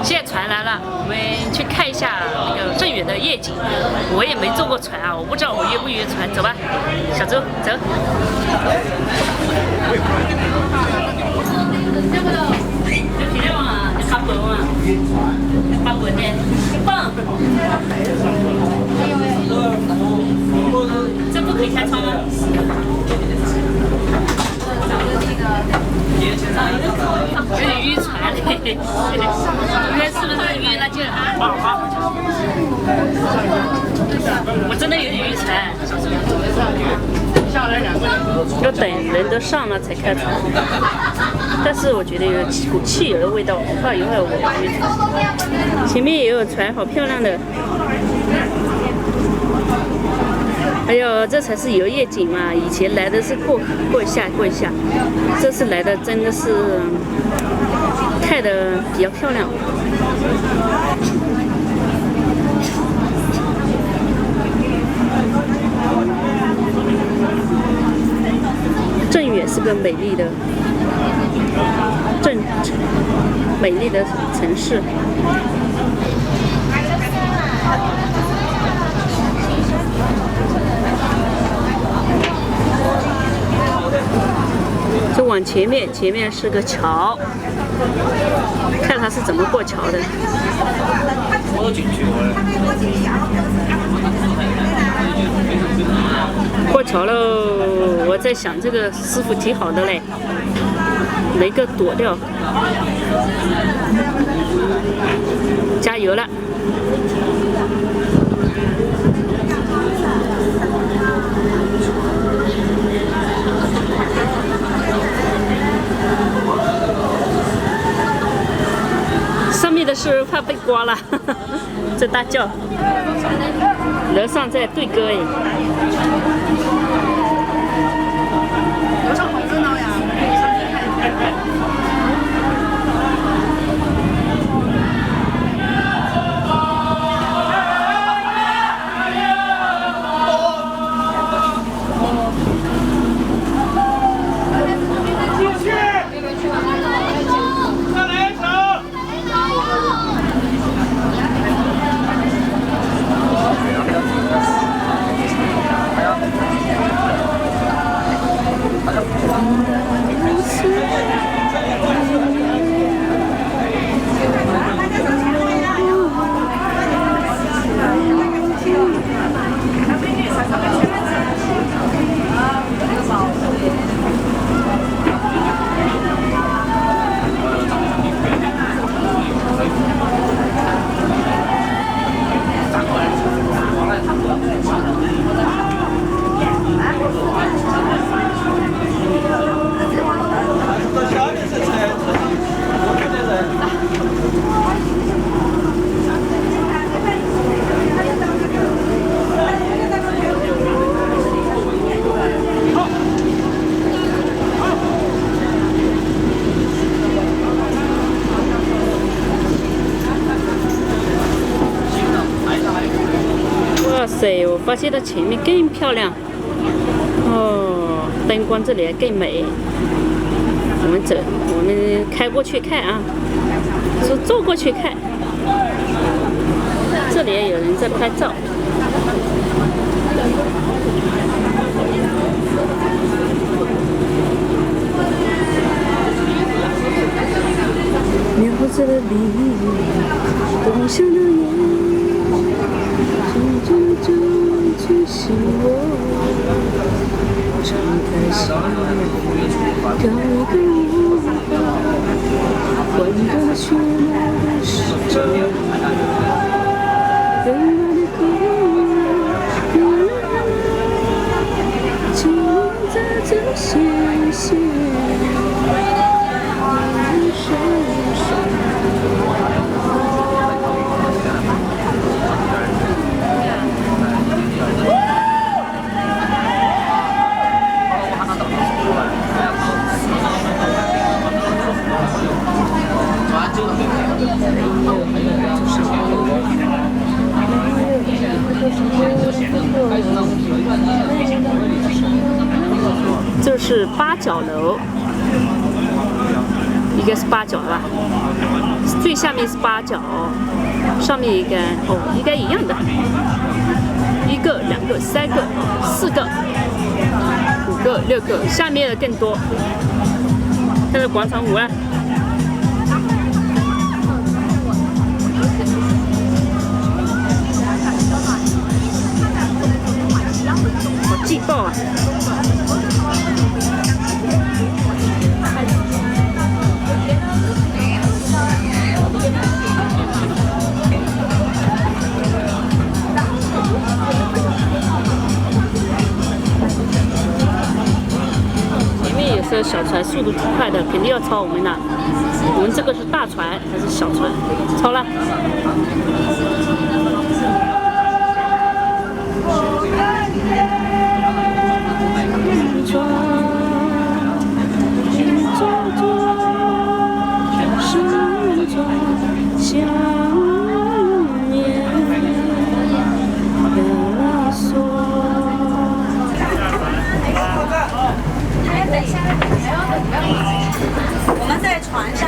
现在船来了，我们去看一下那个镇远的夜景。我也没坐过船啊，我不知道我约不约船，走吧，小周走。这不可以开窗吗？有点晕船嘞，你看是不是晕了劲？我真的有点晕船。要等人都上了才开船，但是我觉得有股汽油的味道，我怕一会儿我晕船。前面也有船，好漂亮的。哎呦，这才是有夜景嘛！以前来的是过一下，这次来的真的是开的比较漂亮。镇远是个美丽的城市。就往前面是个桥，看它是怎么过桥的。过桥喽！我在想这个师傅挺好的嘞，没个躲掉。加油了！上面的是怕被刮了，在大叫。楼上在对歌哎。楼上好热闹呀！上去看一看。哇塞，我发现它前面更漂亮哦，灯光这里更美。我们走，我们开过去看啊，说坐过去看。这里有人在拍照。描着的笔，多像那眼。真去希望，敞开心，找一个我，混沌喧闹的世界，温暖的口吻，记录在这线线。这是八角楼，一个是八角吧，最下面是八角，上面一个哦，应该一样的，一个、两个、三个、四个、五个、6个，下面的更多。这是广场舞啊！好劲爆啊！前面也是小船，速度挺快的，肯定要超我们的。我们这个是大船还是小船？超了。我们在船上。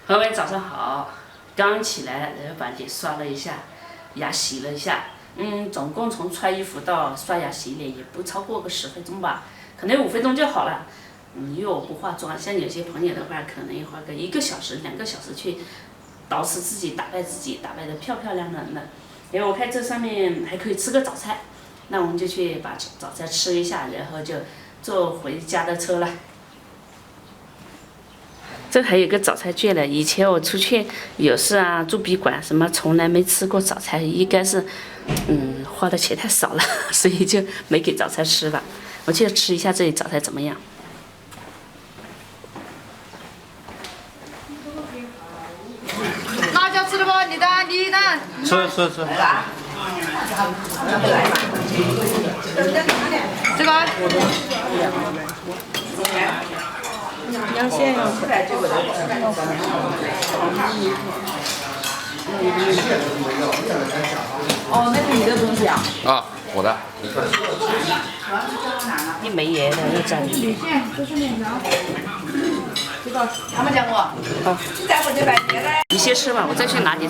各位早上好，刚起来，然后把脸刷了一下，牙洗了一下，总共从穿衣服到刷牙洗脸也不超过个10分钟吧，可能5分钟就好了。因为我不化妆，像有些朋友的话，可能要花个1个小时、2个小时去捯饬自己、打扮自己，打扮得漂漂亮亮的。因为我看这上面还可以吃个早餐，那我们就去把早餐吃一下，然后就坐回家的车了。这还有个早餐券呢，以前我出去有事啊，住宾馆什么，从来没吃过早餐，应该是，花的钱太少了，所以就没给早餐吃了。我去吃一下这里早餐怎么样？辣椒吃的不？你的。吃。这个。阳线啊！哦，那是你的东西啊？啊，我的。一枚盐的一张。就是面条。这个他们讲过。好。你先吃吧，我再去拿点。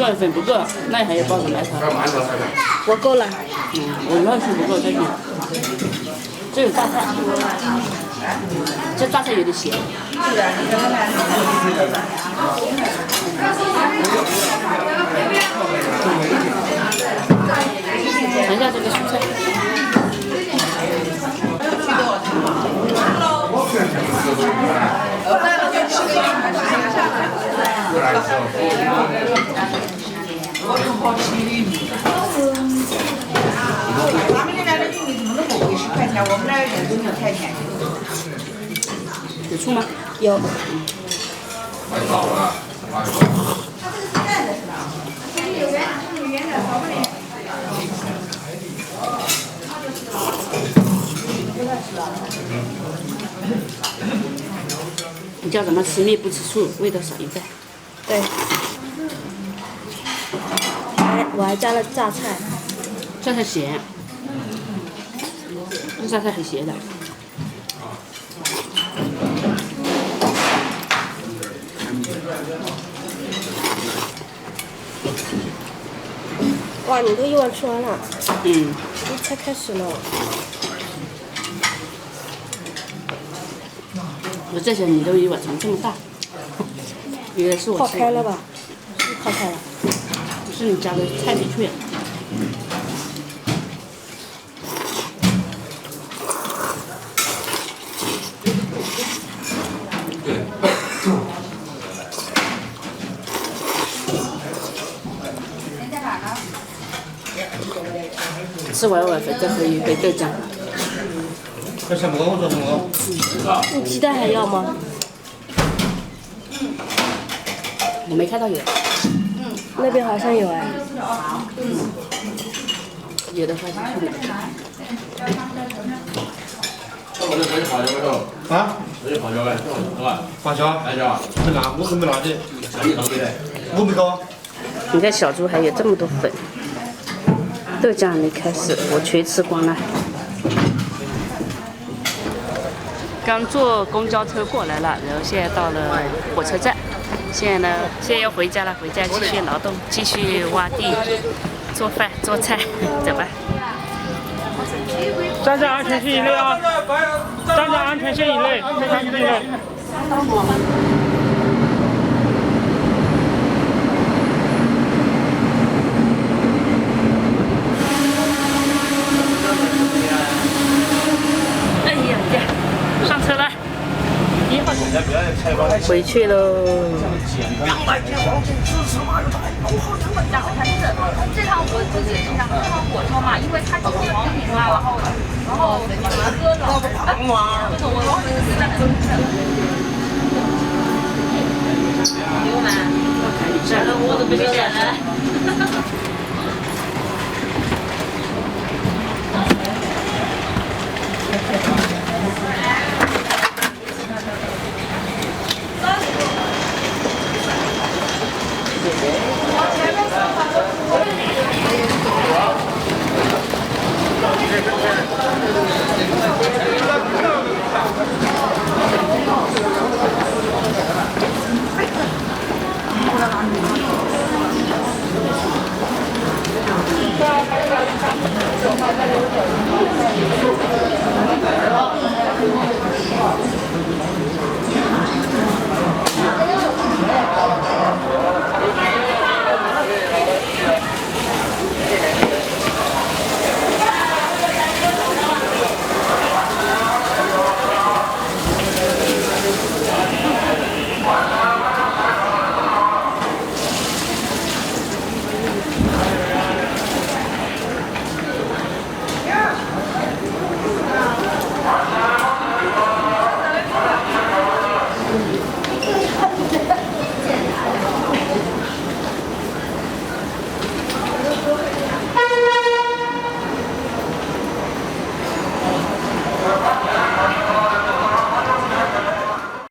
1份不够，那你还要包个奶茶。我够了。我2份不够，再去。这有榨菜，这榨菜有点咸。尝一下这个蔬菜。他们那边的玉米怎么那么贵？10块钱，我们那儿人都6块钱。有醋吗？有。你叫什么？吃面不吃醋，味道少一半。对。我还加了榨菜。榨菜咸，这榨菜很咸的。哇，你都1碗吃完了。才开始呢。我在想你的1碗怎么这么大？原来是我泡开了吧？是泡开了。是你加的菜里去。吃完晚饭再喝一杯豆浆。鸡蛋还要吗？我没看到有。那边好像有哎。有的话就去那边。我这可以花椒没有？啊？这有花椒没？是吧？花椒？花椒啊？没拿，我没拿的。你弄的？我没搞。你看小猪还有这么多粉，豆浆还没开始，我全吃光了。刚坐公交车过来了，然后现在到了火车站。现在呢，现在要回家了，回家继续劳动，继续挖地、做饭、做菜，走吧。站在安全线以内啊！站在安全线以内，安全线以内。哎呀呀，上车了。回去喽。这趟我自己是想这趟火车嘛，因为它今天平平嘛，然后马哥呢，我忘记是在哪里。牛腩，我都没点了。